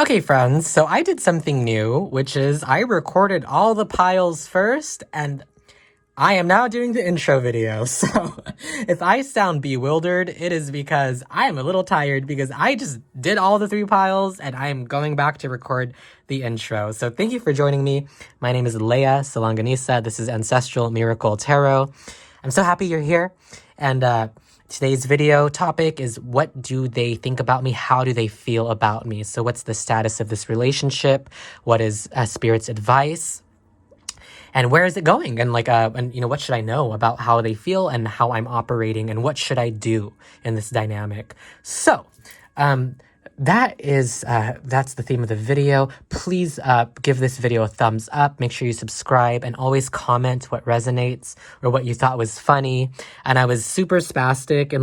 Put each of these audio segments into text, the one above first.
Okay, friends, so I did something new, which is I recorded all the piles first, and I am now doing the intro video. So if I sound bewildered, it is because I am a little tired because I just did all the 3 piles and I am going back to record the intro. So thank you for joining me. My name is Leah Salanganisa. This is Ancestral Miracle Tarot. I'm so happy you're here. And today's video topic is, what do they think about me? How do they feel about me? So what's the status of this relationship? What is Spirit's advice? And where is it going? And what should I know about how they feel and how I'm operating, and what should I do in this dynamic? So, that's the theme of the video. Please give this video a thumbs up. Make sure you subscribe and always comment what resonates or what you thought was funny. And I was super spastic in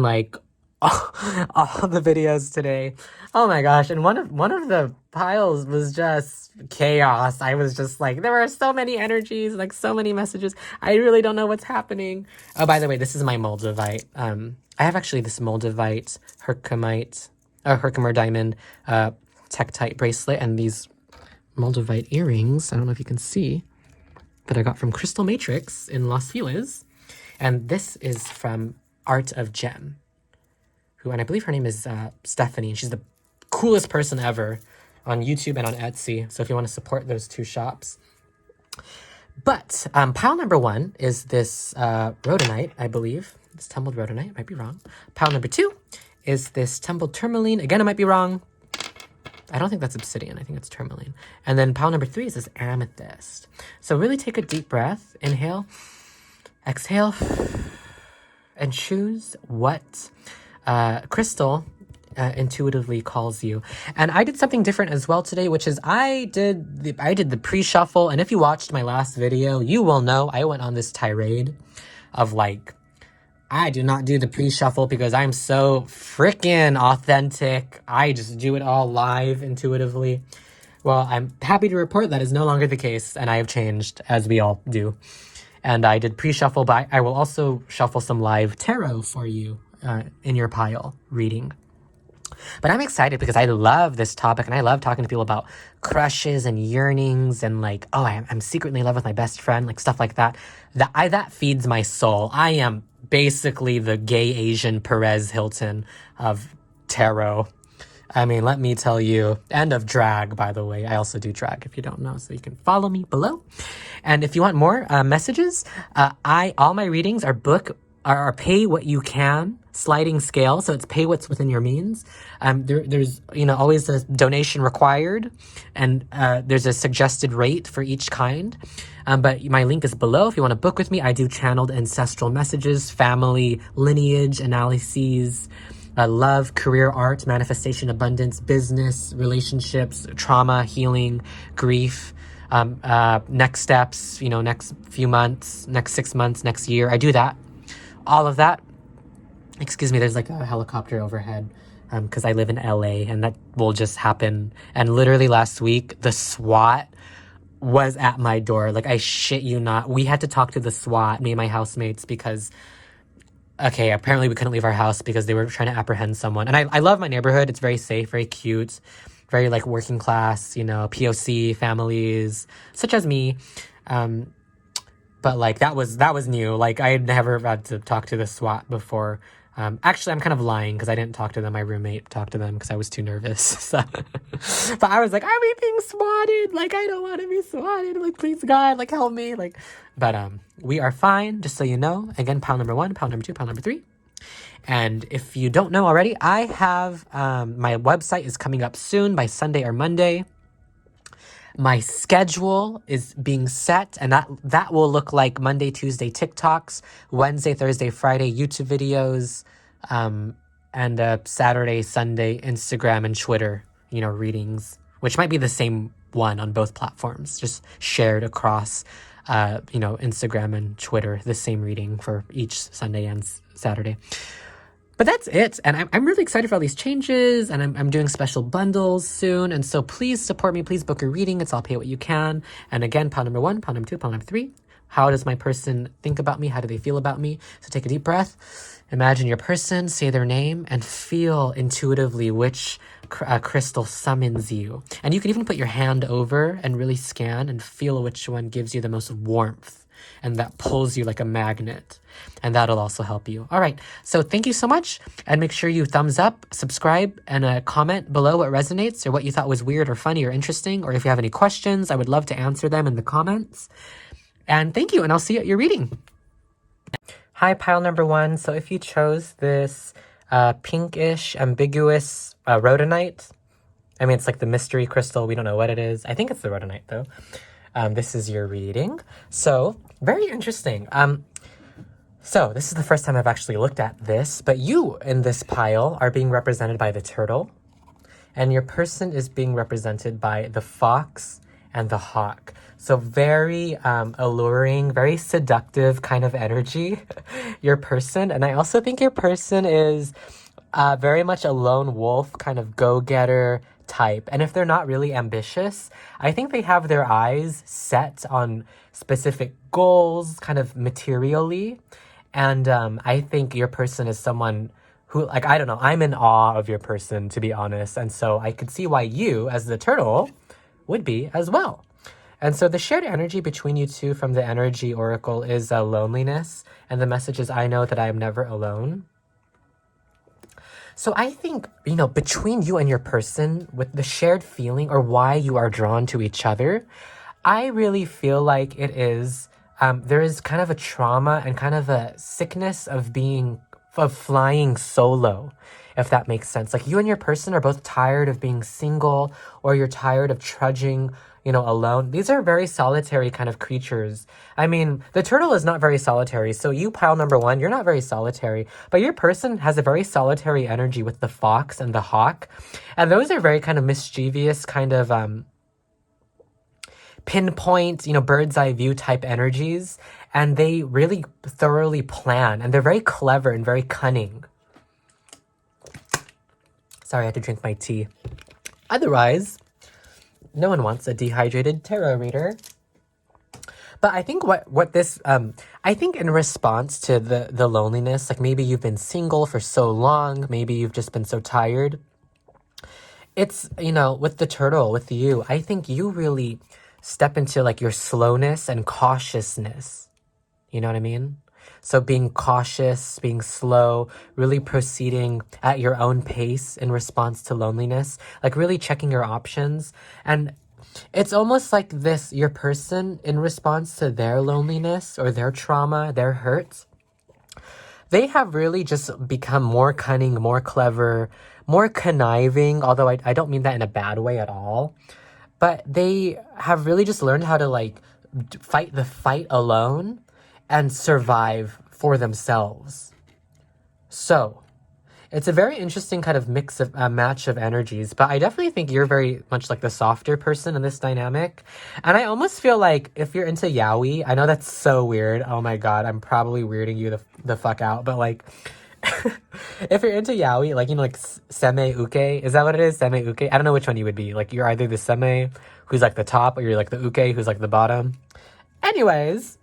all the videos today. Oh my gosh. And one of the piles was just chaos. I was just like, there were so many energies, like so many messages. I really don't know what's happening. Oh, by the way, this is my Moldavite. I have actually this Moldavite Herkimer diamond Tektite bracelet and these Moldavite earrings. I don't know if you can see, that I got from Crystal Matrix in Los Feliz. And this is from Art of Gem, and I believe her name is Stephanie. She's the coolest person ever on YouTube and on Etsy. So if you want to support those 2 shops. But pile number 1 is this rhodonite, I believe. This tumbled rhodonite, might be wrong. Pile number 2 is this tumbled tourmaline. Again, I might be wrong. I don't think that's obsidian. I think it's tourmaline. And then pile number 3 is this amethyst. So really take a deep breath. Inhale, exhale, and choose what crystal intuitively calls you. And I did something different as well today, which is I did the pre-shuffle. And if you watched my last video, you will know I went on this tirade of I do not do the pre-shuffle because I'm so freaking authentic. I just do it all live intuitively. Well, I'm happy to report that is no longer the case, and I have changed, as we all do. And I did pre-shuffle, but I will also shuffle some live tarot for you in your pile reading. But I'm excited because I love this topic, and I love talking to people about crushes and yearnings and I'm secretly in love with my best friend, stuff like that. That feeds my soul. I am basically the gay Asian Perez Hilton of tarot. I mean, let me tell you, and of drag, by the way. I also do drag, if you don't know, so you can follow me below. And if you want more messages, all my readings are pay what you can sliding scale. So it's pay what's within your means. There's always a donation required, and there's a suggested rate for each kind. But my link is below if you want to book with me. I do channeled ancestral messages, family lineage analyses, love, career, art, manifestation, abundance, business, relationships, trauma, healing, grief, next steps, next few months, next 6 months, next year. I do that. All of that. Excuse me, there's a helicopter overhead because I live in LA, and that will just happen. And literally last week, the SWAT was at my door. I shit you not. We had to talk to the SWAT, me and my housemates, because apparently we couldn't leave our house because they were trying to apprehend someone. And I love my neighborhood. It's very safe, very cute, very working class, POC families such as me. But that was new. I had never had to talk to the SWAT before. Actually, I'm kind of lying because I didn't talk to them. My roommate talked to them because I was too nervous. So. But I was like, are we being swatted? I don't want to be swatted. Please, God, help me. But we are fine, just so you know. Again, pile number 1, pile number 2, pile number 3. And if you don't know already, I have my website is coming up soon by Sunday or Monday. My schedule is being set, and that will look like Monday, Tuesday TikToks, Wednesday, Thursday, Friday YouTube videos, and Saturday, Sunday Instagram and Twitter, readings, which might be the same one on both platforms, just shared across, Instagram and Twitter, the same reading for each Sunday and Saturday. But that's it. And I'm really excited for all these changes, and I'm doing special bundles soon. And so please support me. Please book a reading. It's all pay what you can. And again, pile number 1, pile number 2, pile number 3. How does my person think about me? How do they feel about me? So take a deep breath. Imagine your person, say their name, and feel intuitively which crystal summons you. And you can even put your hand over and really scan and feel which one gives you the most warmth and that pulls you like a magnet. And that'll also help you. All right, so thank you so much. And make sure you thumbs up, subscribe, and comment below what resonates or what you thought was weird or funny or interesting. Or if you have any questions, I would love to answer them in the comments. And thank you, and I'll see you at your reading. Hi, pile number 1. So if you chose this pinkish, ambiguous rhodonite, I mean, it's like the mystery crystal. We don't know what it is. I think it's the rhodonite, though. This is your reading. So, very interesting. So, this is the first time I've actually looked at this, but you in this pile are being represented by the turtle, and your person is being represented by the fox and the hawk. So very alluring, very seductive kind of energy, your person. And I also think your person is very much a lone wolf, kind of go-getter type. And if they're not really ambitious, I think they have their eyes set on specific goals, kind of materially. And I think your person is someone who, like, I don't know, I'm in awe of your person, to be honest. And so I could see why you, as the turtle, would be as well. And so the shared energy between you two from the energy oracle is loneliness. And the message is, I know that I am never alone. So I think, you know, between you and your person, with the shared feeling or why you are drawn to each other, I really feel like it is, there is kind of a trauma and kind of a sickness of flying solo, if that makes sense. Like you and your person are both tired of being single, or you're tired of trudging, you know, alone. These are very solitary kind of creatures. I mean, the turtle is not very solitary. So you, pile number 1, you're not very solitary, but your person has a very solitary energy with the fox and the hawk. And those are very kind of mischievous, kind of pinpoint, you know, bird's eye view type energies. And they really thoroughly plan, and they're very clever and very cunning. Sorry, I had to drink my tea. Otherwise, no one wants a dehydrated tarot reader. But I think what this, I think in response to the loneliness, like maybe you've been single for so long, maybe you've just been so tired. It's, you know, with the turtle, with you, I think you really step into like your slowness and cautiousness. You know what I mean? So being cautious, being slow, really proceeding at your own pace in response to loneliness, like really checking your options. And it's almost like this, your person in response to their loneliness or their trauma, their hurts, they have really just become more cunning, more clever, more conniving, although I don't mean that in a bad way at all. But they have really just learned how to like fight the fight alone and survive for themselves. So it's a very interesting kind of mix of match of energies, but I definitely think you're very much like the softer person in this dynamic. And I almost feel like if you're into yaoi, I know that's so weird. Oh my God, I'm probably weirding you the fuck out, but like if you're into yaoi, like, you know, like seme uke, is that what it is? Seme uke? I don't know which one you would be. Like you're either the seme, who's like the top, or you're like the uke, who's like the bottom. Anyways,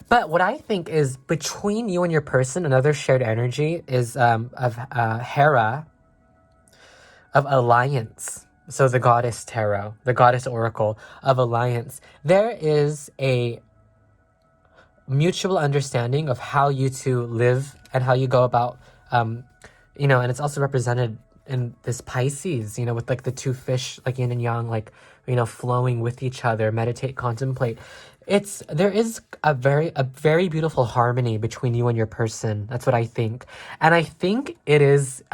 but what I think is between you and your person, another shared energy is of Hera, of alliance. So the goddess tarot, the goddess oracle of alliance. There is a mutual understanding of how you two live and how you go about, you know, and it's also represented in this Pisces, you know, with like the two fish, like yin and yang, like, you know, flowing with each other, meditate, contemplate. There is a very beautiful harmony between you and your person. That's what I think. And I think it is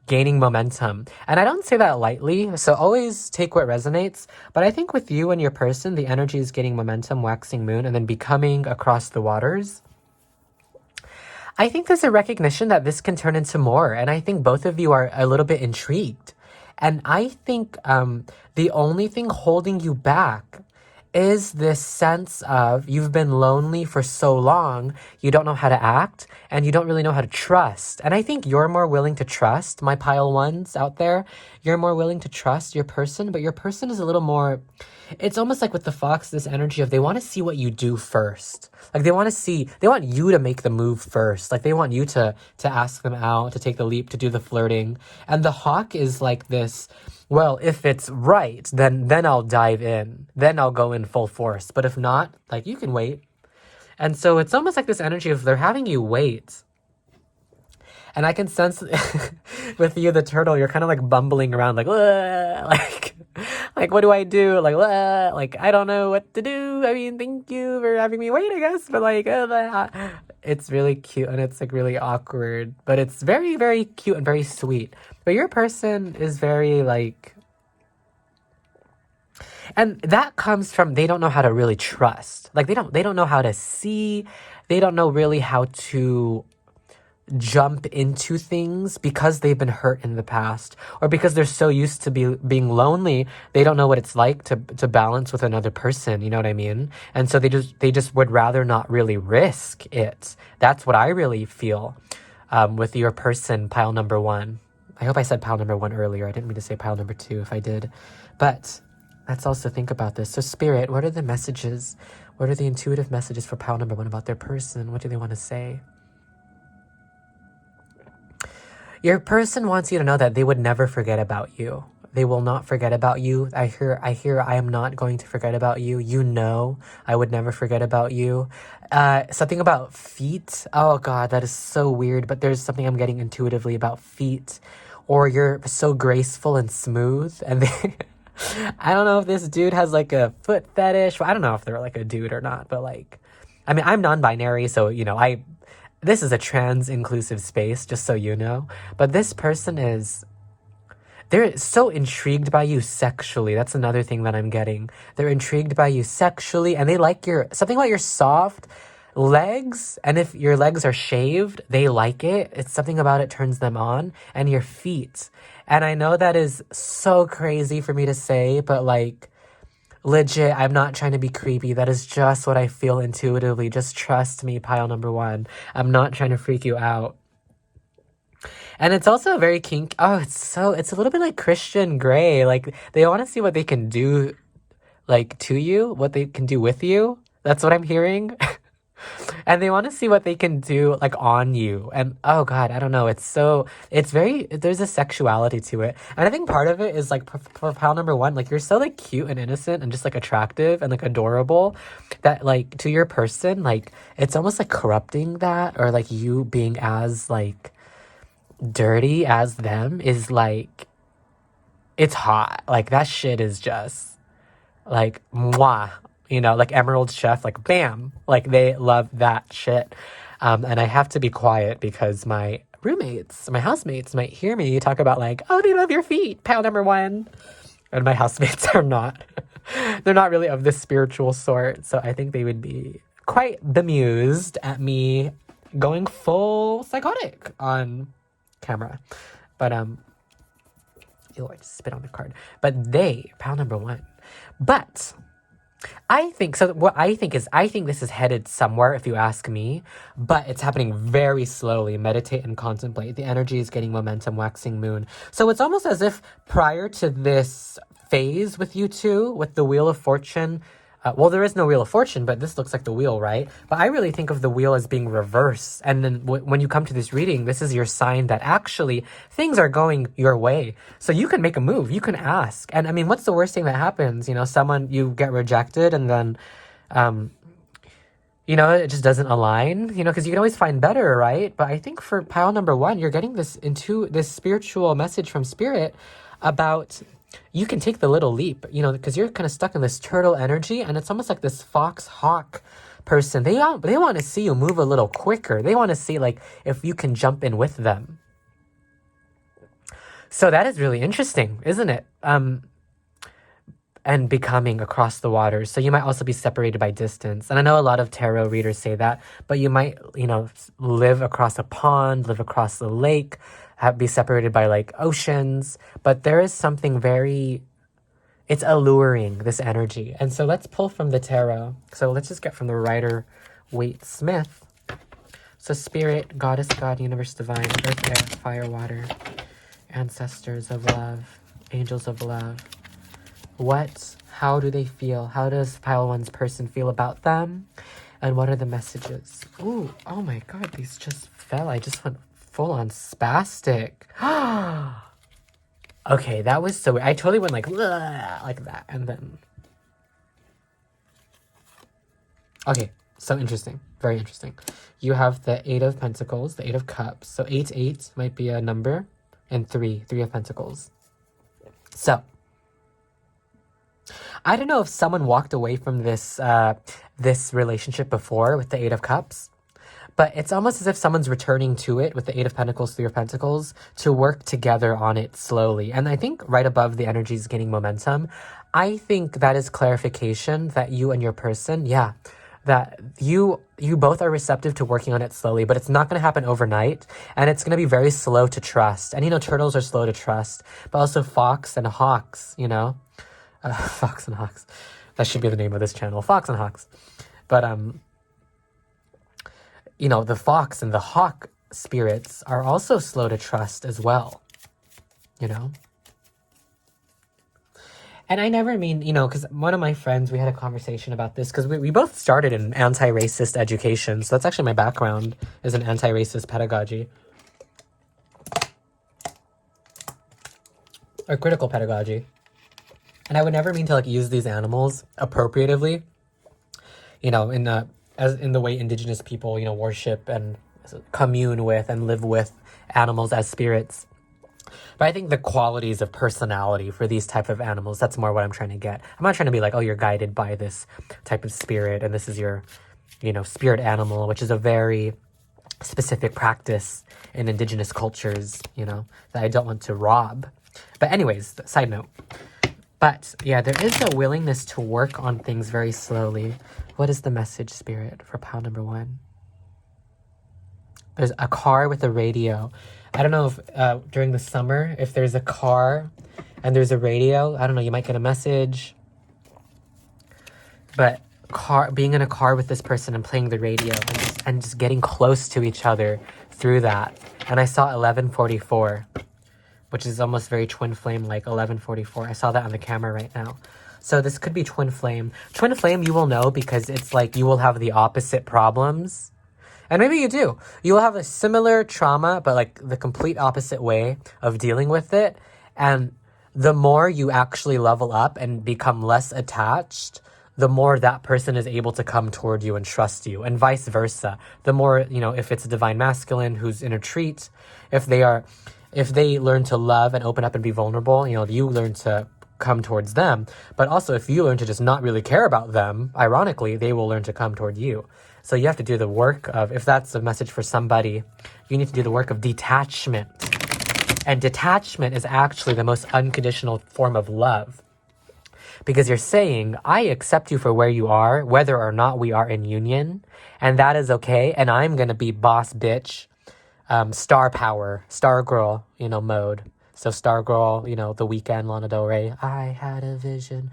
gaining momentum. And I don't say that lightly, so always take what resonates. But I think with you and your person, the energy is gaining momentum, waxing moon, and then becoming across the waters. I think there's a recognition that this can turn into more. And I think both of you are a little bit intrigued. And I think the only thing holding you back is this sense of you've been lonely for so long, you don't know how to act, and you don't really know how to trust. And I think you're more willing to trust, my pile ones out there. you're more willing to trust your person, but your person is a little more, it's almost like with the fox, this energy of they want to see what you do first. Like they want to see, they want you to make the move first. Like they want you to ask them out, to take the leap, to do the flirting. And the hawk is like this, well, if it's right, then I'll dive in. Then I'll go in full force. But if not, like you can wait. And so it's almost like this energy of they're having you wait. And I can sense with you, the turtle, you're kind of like bumbling around like, like, what do I do? Like, I don't know what to do. I mean, thank you for having me wait, I guess. But like, it's really cute and it's like really awkward. But it's very, very cute and very sweet. But your person is very like, and that comes from, they don't know how to really trust. Like they don't know how to see. They don't know really how to jump into things because they've been hurt in the past, or because they're so used to being lonely, they don't know what it's like to balance with another person, you know what I mean? And so they just would rather not really risk it. That's what I really feel with your person, pile number 1. I hope I said pile number 1 earlier. I didn't mean to say pile number 2 if I did. But let's also think about this. So Spirit, what are the messages? What are the intuitive messages for pile number 1 about their person? What do they want to say? Your person wants you to know that they would never forget about you. They will not forget about you. I hear I am not going to forget about you. You know I would never forget about you. Something about feet. Oh God, that is so weird. But there's something I'm getting intuitively about feet. Or you're so graceful and smooth. And they, I don't know if this dude has like a foot fetish. I don't know if they're like a dude or not. But like, I mean, I'm non-binary. So, you know, this is a trans-inclusive space, just so you know. But this person they're so intrigued by you sexually. That's another thing that I'm getting. They're intrigued by you sexually, and they like something about your soft legs. And if your legs are shaved, they like it. It's something about it turns them on. And your feet. And I know that is so crazy for me to say, but like, legit, I'm not trying to be creepy. That is just what I feel intuitively. Just trust me, pile number 1. I'm not trying to freak you out. And it's also very kink. Oh, it's a little bit like Christian Grey. Like they want to see what they can do, like to you, what they can do with you. That's what I'm hearing. And they want to see what they can do like on you. And oh God, I don't know. There's a sexuality to it. And I think part of it is like for pile number 1, like you're so like cute and innocent and just like attractive and like adorable that like to your person, like it's almost like corrupting that, or like you being as like dirty as them is like, it's hot. Like that shit is just like mwah. You know, like Emerald Chef, like bam, like they love that shit. And I have to be quiet because my housemates might hear me talk about like, oh, they love your feet, pile number 1. And my housemates are not, they're not really of this spiritual sort. So I think they would be quite bemused at me going full psychotic on camera. But, ew, I just spit on the card. But pile number 1. But I think this is headed somewhere, if you ask me, but it's happening very slowly. Meditate and contemplate. The energy is getting momentum, waxing moon. So it's almost as if prior to this phase with you two, with the Wheel of Fortune, well, there is no Wheel of Fortune, but this looks like the wheel, right? But I really think of the wheel as being reversed. And then when you come to this reading, this is your sign that actually things are going your way. So you can make a move. You can ask. And I mean, what's the worst thing that happens? You know, you get rejected and then, you know, it just doesn't align, you know, because you can always find better, right? But I think for pile number 1, you're getting this spiritual message from Spirit about you can take the little leap, you know, because you're kind of stuck in this turtle energy, and it's almost like this fox hawk person. They want to see you move a little quicker. They want to see like if you can jump in with them. So that is really interesting, isn't it? And becoming across the waters. So you might also be separated by distance. And I know a lot of tarot readers say that, but you might, you know, live across a pond, live across the lake, be separated by like oceans. But there is something it's alluring, this energy. And so let's pull from the tarot. So let's just get from the Rider-Waite-Smith. So Spirit, Goddess, God, Universe, Divine, Earth, Air, Fire, Water, Ancestors of Love. Angels of love. How do they feel? How does pile one's person feel about them? And what are the messages? Ooh, oh my god, these just fell. I just went full on spastic. Okay, that was so weird. I totally went like that, and then... Okay, so interesting. Very interesting. You have the 8 of Pentacles, the 8 of Cups. So 8 might be a number, and 3 of Pentacles. So, I don't know if someone walked away from this this relationship before with the 8 of Cups, but it's almost as if someone's returning to it with the 8 of Pentacles, 3 of Pentacles, to work together on it slowly. And I think right above the energy is gaining momentum. I think that is clarification that you and your person, that you both are receptive to working on it slowly, but it's not going to happen overnight, and it's going to be very slow to trust. And, you know, turtles are slow to trust, but also fox and hawks, you know? Fox and hawks. That should be the name of this channel, Fox and Hawks. But, you know, the fox and the hawk spirits are also slow to trust as well, you know? And I never mean, you know, because one of my friends, we had a conversation about this, because we both started in anti-racist education. So that's actually my background, is in anti-racist pedagogy. Or critical pedagogy. And I would never mean to like use these animals appropriatively, you know, in the way indigenous people, you know, worship and commune with and live with animals as spirits. But I think the qualities of personality for these type of animals, that's more what I'm trying to get. I'm not trying to be like, oh, you're guided by this type of spirit and this is your, you know, spirit animal, which is a very specific practice in indigenous cultures, you know, that I don't want to rob. But anyways, side note. But yeah, there is a willingness to work on things very slowly. What is the message, Spirit, for pile number 1? There's a car with a radio. I don't know if during the summer, if there's a car and there's a radio, I don't know, you might get a message. But being in a car with this person and playing the radio and just getting close to each other through that. And I saw 1144. Which is almost very twin flame, like 1144. I saw that on the camera right now. So this could be twin flame. Twin flame, you will know because it's like you will have the opposite problems. And maybe you do. You will have a similar trauma, but like the complete opposite way of dealing with it. And the more you actually level up and become less attached, the more that person is able to come toward you and trust you, and vice versa. The more, you know, if it's a divine masculine who's in a retreat, if they learn to love and open up and be vulnerable, you know, you learn to come towards them. But also if you learn to just not really care about them, ironically, they will learn to come toward you. So you have to do the work of, if that's a message for somebody, you need to do the work of detachment. And detachment is actually the most unconditional form of love. Because you're saying, I accept you for where you are, whether or not we are in union. And that is okay. And I'm going to be boss bitch. Star power, star girl, you know, mode. So star girl, you know, The Weeknd, Lana Del Rey. I had a vision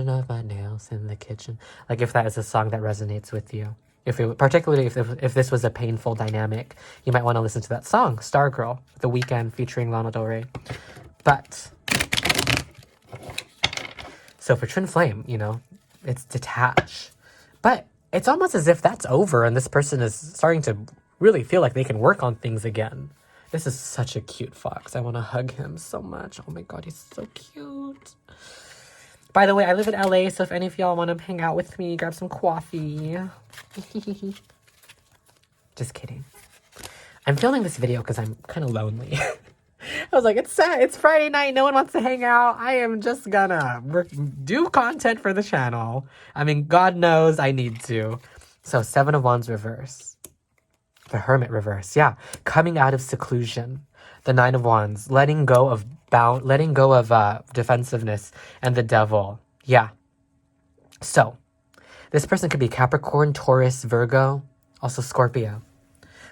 of my nails in the kitchen. Like if that is a song that resonates with you. Particularly if this was a painful dynamic, you might want to listen to that song, Star Girl, The Weeknd featuring Lana Del Rey. But, so for twin flame, you know, it's detach. But it's almost as if that's over and this person is starting to really feel like they can work on things again. This is such a cute fox. I want to hug him so much. Oh my god, he's so cute. By the way, I live in LA, so if any of y'all want to hang out with me, grab some coffee. Just kidding. I'm filming this video because I'm kind of lonely. I was like, it's Friday night. No one wants to hang out. I am just gonna do content for the channel. I mean, God knows I need to. So 7 of Wands reverse. The Hermit reverse, yeah. Coming out of seclusion. The 9 of Wands. Letting go of defensiveness. And the Devil. Yeah. So, this person could be Capricorn, Taurus, Virgo, also Scorpio.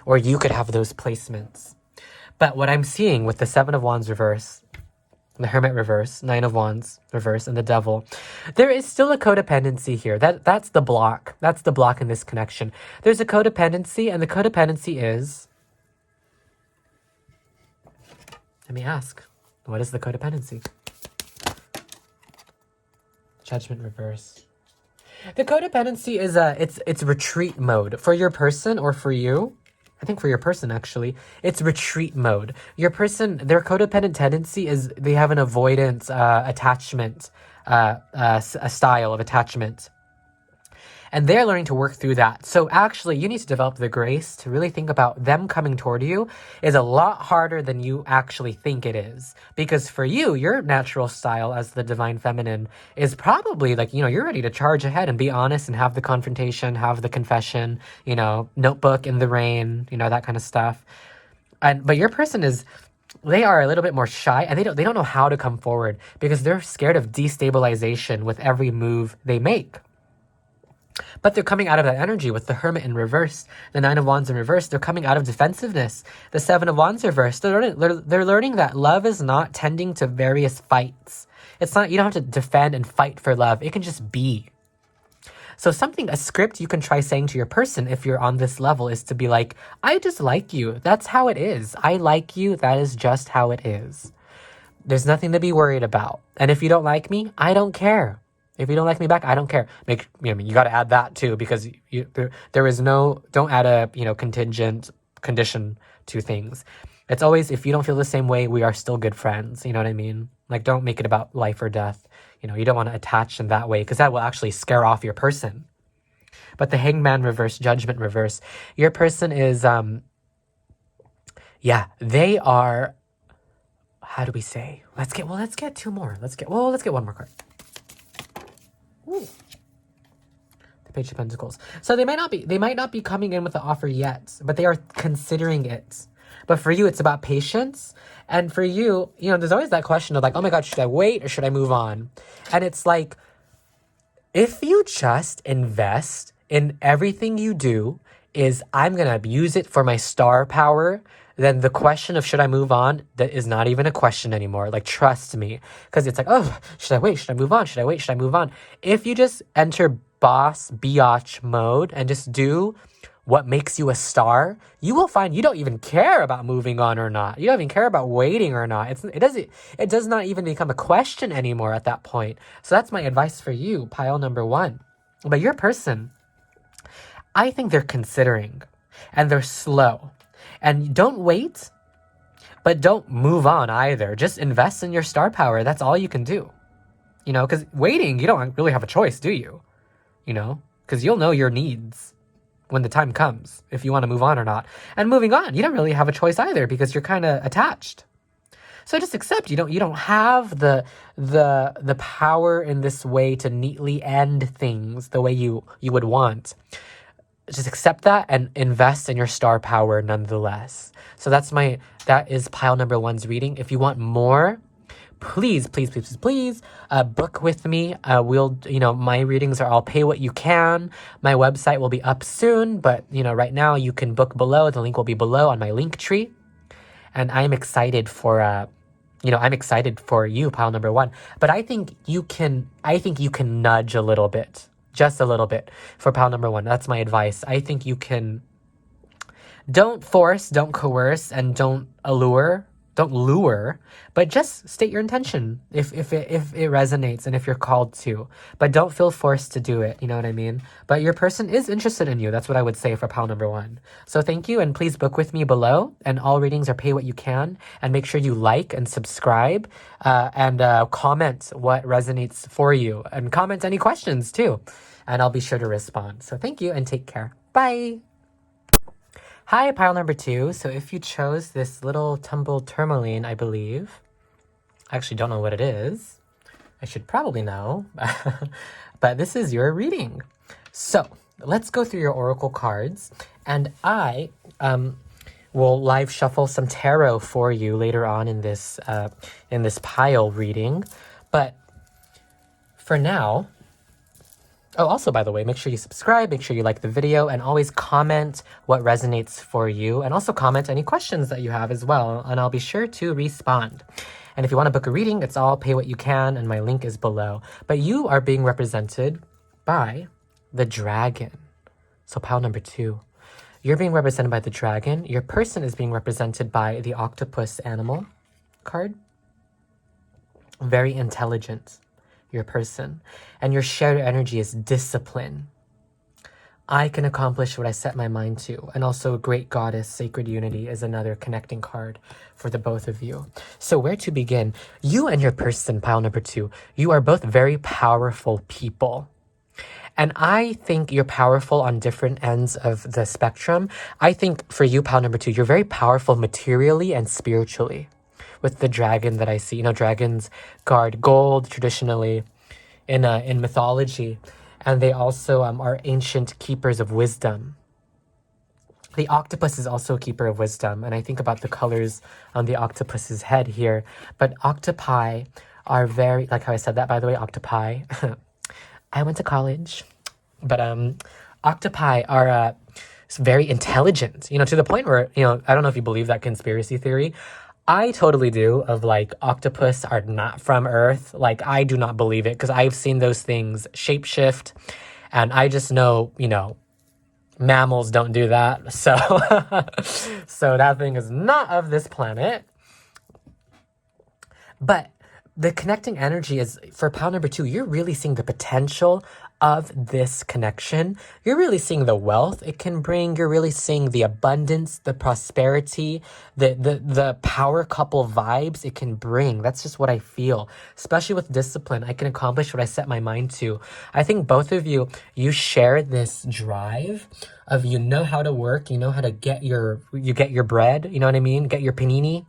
Or you could have those placements. But what I'm seeing with the 7 of Wands reverse, the Hermit reverse, 9 of Wands reverse, and the Devil, there is still a codependency here. That's the block. That's the block in this connection. There's a codependency, and the codependency is... Let me ask. What is the codependency? Judgment reverse. The codependency is it's retreat mode for your person or for you. I think for your person, actually, it's retreat mode. Your person, their codependent tendency is they have an avoidance attachment, a style of attachment. And they're learning to work through that. So actually, you need to develop the grace to really think about them coming toward you is a lot harder than you actually think it is. Because for you, your natural style as the divine feminine is probably like, you're ready to charge ahead and be honest and have the confrontation, have the confession, notebook in the rain, that kind of stuff. But your person they are a little bit more shy, and they don't know how to come forward because they're scared of destabilization with every move they make. But they're coming out of that energy with the Hermit in reverse, the Nine of Wands in reverse. They're coming out of defensiveness, the Seven of Wands reverse. They're learning that love is not tending to various fights. It's not, you don't have to defend and fight for love. It can just be. So a script you can try saying to your person if you're on this level is to be like, I just like you. That's how it is. I like you. That is just how it is. There's nothing to be worried about. And if you don't like me, I don't care. If you don't like me back, I don't care. You got to add that too, because there is don't add a, condition to things. It's always, if you don't feel the same way, we are still good friends. You know what I mean? Like, don't make it about life or death. You don't want to attach in that way because that will actually scare off your person. But the Hangman reverse, Judgment reverse, your person is, they are, how do we say? Let's get two more. Let's get one more card. Ooh. The Page of Pentacles. So they might not be coming in with the offer yet, but they are considering it. But for you, it's about patience. And for you, there's always that question of like, oh my God, should I wait or should I move on? And it's like, if you just invest in everything you do is I'm going to use it for my star power, then the question of should I move on, that is not even a question anymore. Like, trust me. Because it's like, oh, should I wait? Should I move on? Should I wait? Should I move on? If you just enter boss biatch mode and just do what makes you a star, you will find you don't even care about moving on or not. You don't even care about waiting or not. It does not even become a question anymore at that point. So that's my advice for you, pile number 1. But your person, I think they're considering and they're slow. And don't wait, but don't move on either. Just invest in your star power. That's all you can do. Because waiting, you don't really have a choice, do you? Because you'll know your needs when the time comes, if you want to move on or not. And moving on, you don't really have a choice either because you're kind of attached. So just accept you don't have the power in this way to neatly end things the way you would want. Just accept that and invest in your star power nonetheless. So that is pile number 1's reading. If you want more, please book with me. My readings are all pay what you can. My website will be up soon, but right now you can book below. The link will be below on my link tree. And I'm excited for you, pile number 1. But I think you can nudge a little bit. Just a little bit for pile number 1. That's my advice. I think you can. Don't force, don't coerce, and don't lure, but just state your intention if it resonates and if you're called to. But don't feel forced to do it. You know what I mean? But your person is interested in you. That's what I would say for pile number 1. So thank you, and please book with me below. And all readings are pay what you can. And make sure you like and subscribe and comment what resonates for you. And comment any questions too. And I'll be sure to respond. So thank you and take care. Bye. Hi, pile number 2. So if you chose this little tumbled tourmaline, I believe, I actually don't know what it is. I should probably know, but this is your reading. So let's go through your oracle cards, and I will live shuffle some tarot for you later on in this pile reading. But for now, oh, also, by the way, make sure you subscribe, make sure you like the video, and always comment what resonates for you. And also comment any questions that you have as well, and I'll be sure to respond. And if you want to book a reading, it's all pay what you can, and my link is below. But you are being represented by the dragon. So pile number 2. You're being represented by the dragon. Your person is being represented by the octopus animal card. very intelligent, your person. And your shared energy is discipline. I can accomplish what I set my mind to. And also Great Goddess, Sacred Unity is another connecting card for the both of you. So where to begin? You and your person, pile number 2, you are both very powerful people. And I think you're powerful on different ends of the spectrum. I think for you, pile number 2, you're very powerful materially and spiritually. With the dragon that I see, dragons guard gold traditionally in mythology. And they also are ancient keepers of wisdom. The octopus is also a keeper of wisdom. And I think about the colors on the octopus's head here. But octopi are very, like how I said that, by the way, octopi. I went to college. But octopi are very intelligent, to the point where, I don't know if you believe that conspiracy theory. I totally do, of like octopus are not from Earth. Like I do not believe it because I've seen those things shapeshift, and I just know, mammals don't do that. So, so that thing is not of this planet. But the connecting energy is for pile number 2, you're really seeing the potential of this connection. You're really seeing the wealth it can bring. You're really seeing the abundance, the prosperity, the power couple vibes it can bring. That's just what I feel. Especially with discipline, I can accomplish what I set my mind to. I think both of you share this drive of how to work, how to get your bread, you know what I mean? Get your panini.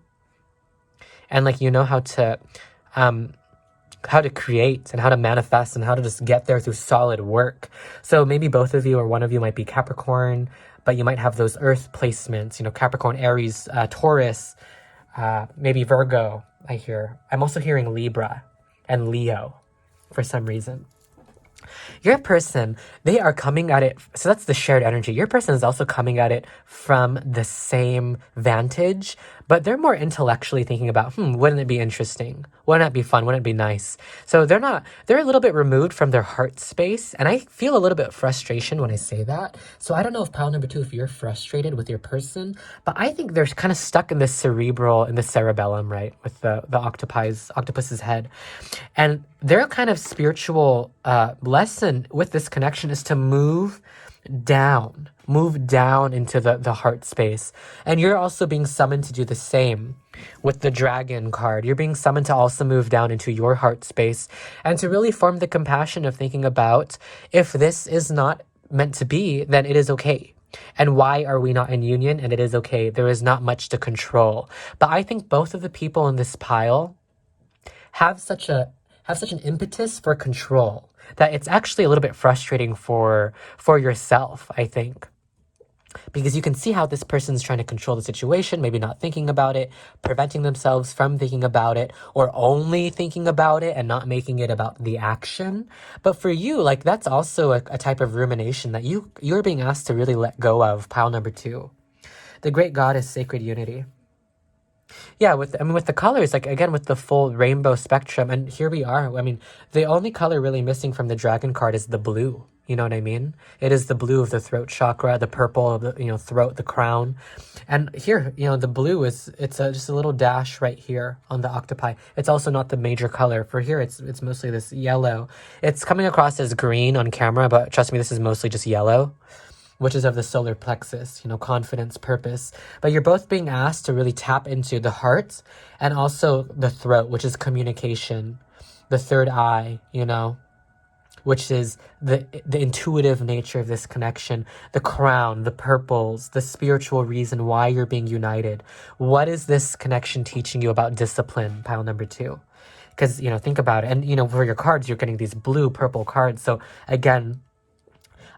And like how to create and how to manifest and how to just get there through solid work. So maybe both of you or one of you might be Capricorn, but you might have those earth placements, Capricorn, Aries, Taurus, maybe Virgo, I hear. I'm also hearing Libra and Leo for some reason. Your person, they are coming at it, so that's the shared energy. Your person is also coming at it from the same vantage, but they're more intellectually thinking about, wouldn't it be interesting? Wouldn't it be fun? Wouldn't it be nice? So they're a little bit removed from their heart space, and I feel a little bit of frustration when I say that. So I don't know if pile number 2, if you're frustrated with your person, but I think they're kind of stuck in the cerebellum, right? With the octopus's head. And their kind of spiritual lesson with this connection is to move down into the heart space. And you're also being summoned to do the same with the dragon card. You're being summoned to also move down into your heart space and to really form the compassion of thinking about, if this is not meant to be, then it is okay. And why are we not in union? And it is okay. There is not much to control. But I think both of the people in this pile have such an impetus for control that it's actually a little bit frustrating for yourself, I think. Because you can see how this person's trying to control the situation, maybe not thinking about it, preventing themselves from thinking about it, or only thinking about it and not making it about the action. But for you, like that's also a type of rumination that you're being asked to really let go of, pile number 2. The Great Goddess, Sacred Unity. Yeah, with the colors, like again, with the full rainbow spectrum, and here we are. I mean, the only color really missing from the dragon card is the blue. You know what I mean? It is the blue of the throat chakra, the purple of the throat, the crown, and here the blue is just a little dash right here on the octopi. It's also not the major color. For here, it's mostly this yellow. It's coming across as green on camera, but trust me, this is mostly just yellow, which is of the solar plexus, confidence, purpose. But you're both being asked to really tap into the heart and also the throat, which is communication, the third eye, which is the intuitive nature of this connection, the crown, the purples, the spiritual reason why you're being united. What is this connection teaching you about discipline, pile number 2? Because, think about it. And, for your cards, you're getting these blue, purple cards. So again,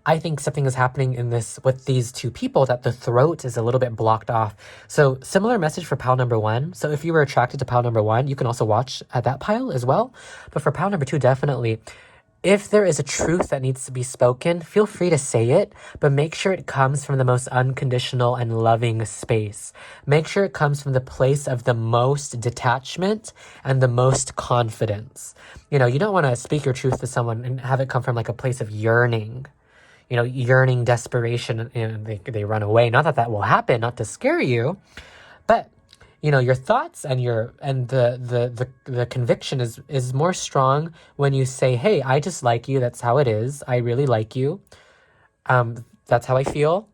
I think something is happening with these 2 people, that the throat is a little bit blocked off. So similar message for pile number 1. So if you were attracted to pile number 1, you can also watch that pile as well. But for pile number 2, definitely, if there is a truth that needs to be spoken, feel free to say it, but make sure it comes from the most unconditional and loving space. Make sure it comes from the place of the most detachment and the most confidence. You don't want to speak your truth to someone and have it come from like a place of yearning. Yearning, desperation, and they run away. Not that will happen, not to scare you, but, you know, your thoughts and the conviction is more strong when you say, hey, I just like you. That's how it is. I really like you. That's how I feel.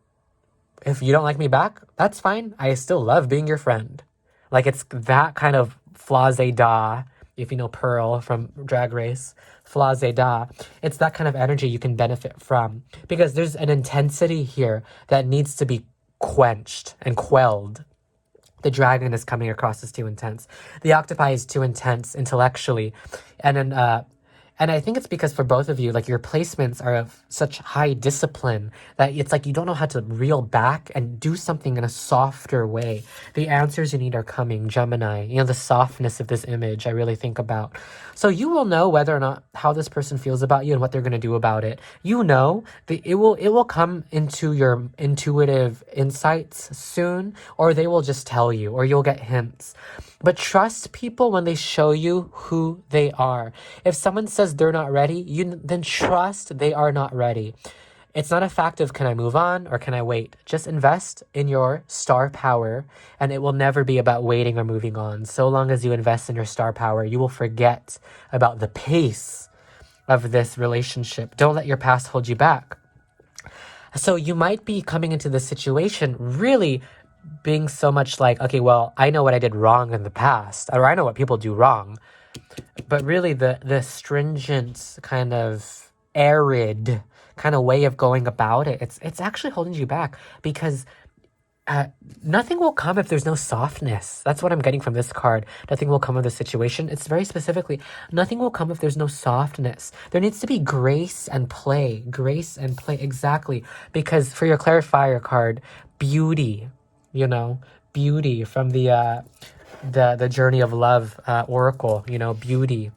If you don't like me back, that's fine. I still love being your friend. Like, it's that kind of flazé-da, if you know Pearl from Drag Race, flazé-da. It's that kind of energy you can benefit from, because there's an intensity here that needs to be quenched and quelled. The dragon is coming across as too intense. The octopi is too intense intellectually. And then, and I think it's because for both of you, like, your placements are of such high discipline that it's like you don't know how to reel back and do something in a softer way. The answers you need are coming, Gemini. You know, the softness of this image I really think about. So you will know whether or not how this person feels about you and what they're going to do about it. You know, it will come into your intuitive insights soon, or they will just tell you, or you'll get hints. But trust people when they show you who they are. If someone says they're not ready, then trust they are not ready. It's not a fact of can I move on or can I wait. Just invest in your star power, and it will never be about waiting or moving on. So long as you invest in your star power, you will forget about the pace of this relationship. Don't let your past hold you back. So you might be coming into this situation really being so much like, okay, well, I know what I did wrong in the past, or I know what people do wrong. But really the stringent kind of arid kind of way of going about it, it's actually holding you back, because nothing will come if there's no softness. That's what I'm getting from this card. Nothing will come of the situation. It's very specifically, nothing will come if there's no softness. There needs to be grace and play. Grace and play, exactly. Because for your clarifier card, beauty, you know, beauty from the Journey of Love oracle, you know, beauty,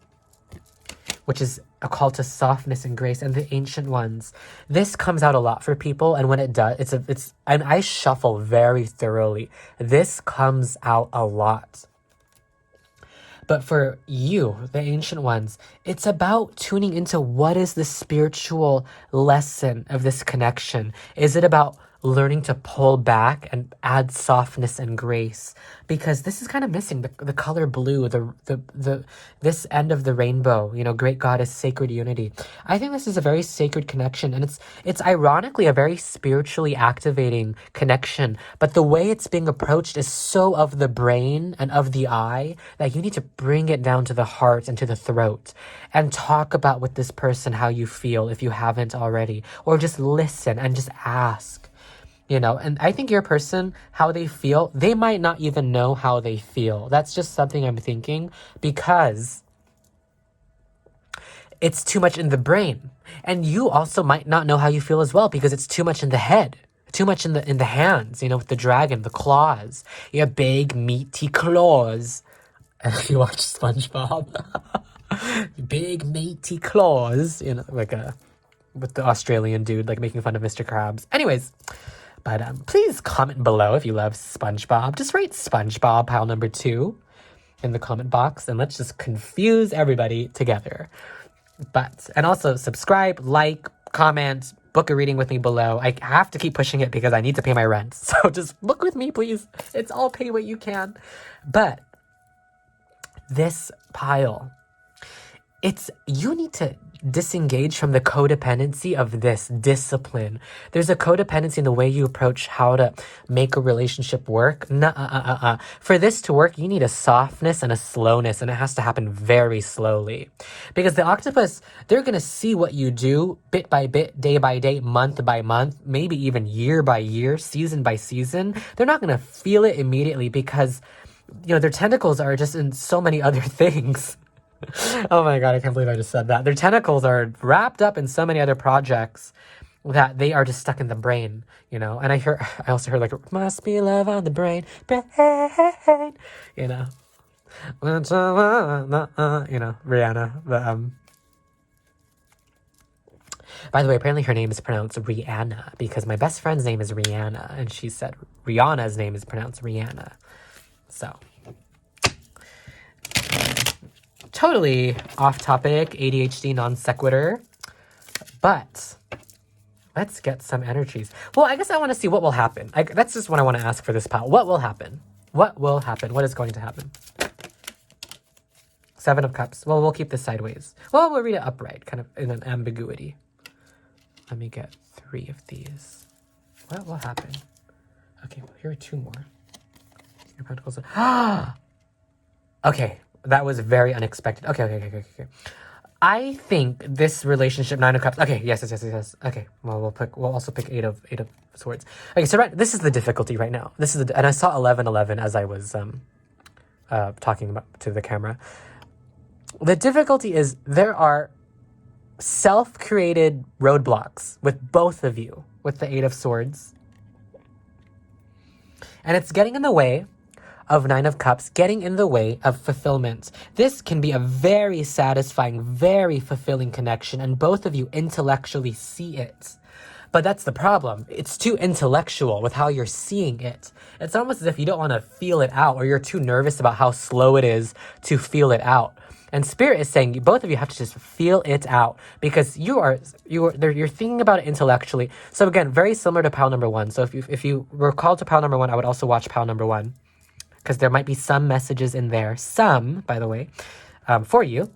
which is a call to softness and grace, and the ancient ones. This comes out a lot for people, and when it does, and I shuffle very thoroughly. This comes out a lot. But for you, the ancient ones, it's about tuning into what is the spiritual lesson of this connection. Is it about learning to pull back and add softness and grace? Because this is kind of missing the color blue, this end of the rainbow, you know, great goddess, sacred unity. I think this is a very sacred connection, and it's ironically a very spiritually activating connection, but the way it's being approached is so of the brain and of the eye that you need to bring it down to the heart and to the throat and talk about with this person how you feel if you haven't already, or just listen and just ask. You know, and I think your person, how they feel, they might not even know how they feel. That's just something I'm thinking, because it's too much in the brain. And you also might not know how you feel as well, because it's too much in the head, too much in the hands, you know, with the dragon, the claws, your big meaty claws. And if you watch SpongeBob, big meaty claws, you know, like with the Australian dude, like making fun of Mr. Krabs. Anyways, but please comment below if you love SpongeBob. Just write SpongeBob pile number 2 in the comment box, and let's just confuse everybody together. And also subscribe, like, comment, book a reading with me below. I have to keep pushing it because I need to pay my rent. So just book with me, please. It's all pay what you can. But this pile, you need to disengage from the codependency of this discipline. There's a codependency in the way you approach how to make a relationship work. For this to work, you need a softness and a slowness, and it has to happen very slowly. Because the octopus, they're going to see what you do bit by bit, day by day, month by month, maybe even year by year, season by season. They're not going to feel it immediately because, you know, their tentacles are just in so many other things. Oh my god, I can't believe I just said that. Their tentacles are wrapped up in so many other projects that they are just stuck in the brain, you know. And I also heard like, must be love on the brain, you know. You know, Rihanna. But by the way, apparently her name is pronounced Rihanna because my best friend's name is Rihanna, and she said Rihanna's name is pronounced Rihanna. So totally off topic, ADHD non sequitur, but let's get some energies. Well, I guess I want to see what will happen. That's just what I want to ask for this pile. What will happen? What will happen? What is going to happen? Seven of Cups. Well, we'll keep this sideways. Well, we'll read it upright, kind of in an ambiguity. Let me get 3 of these. What will happen? Okay, well, here are 2 more. Your Pentacles. Okay, that was very unexpected. Okay. I think this relationship, 9 of Cups. Okay, yes. Okay, well, we'll also pick 8 of Swords. Okay, so this is the difficulty right now. And I saw 11 as I was talking about to the camera. The difficulty is there are self-created roadblocks with both of you, with the 8 of Swords. And it's getting in the way of 9 of Cups, getting in the way of fulfillment. This can be a very satisfying, very fulfilling connection, and both of you intellectually see it. But that's the problem. It's too intellectual with how you're seeing it. It's almost as if you don't want to feel it out, or you're too nervous about how slow it is to feel it out. And Spirit is saying both of you have to just feel it out, because you're thinking about it intellectually. So again, very similar to pile number 1. So if you were called to pile number 1, I would also watch pile number 1, because there might be some messages in there. Some, by the way, for you.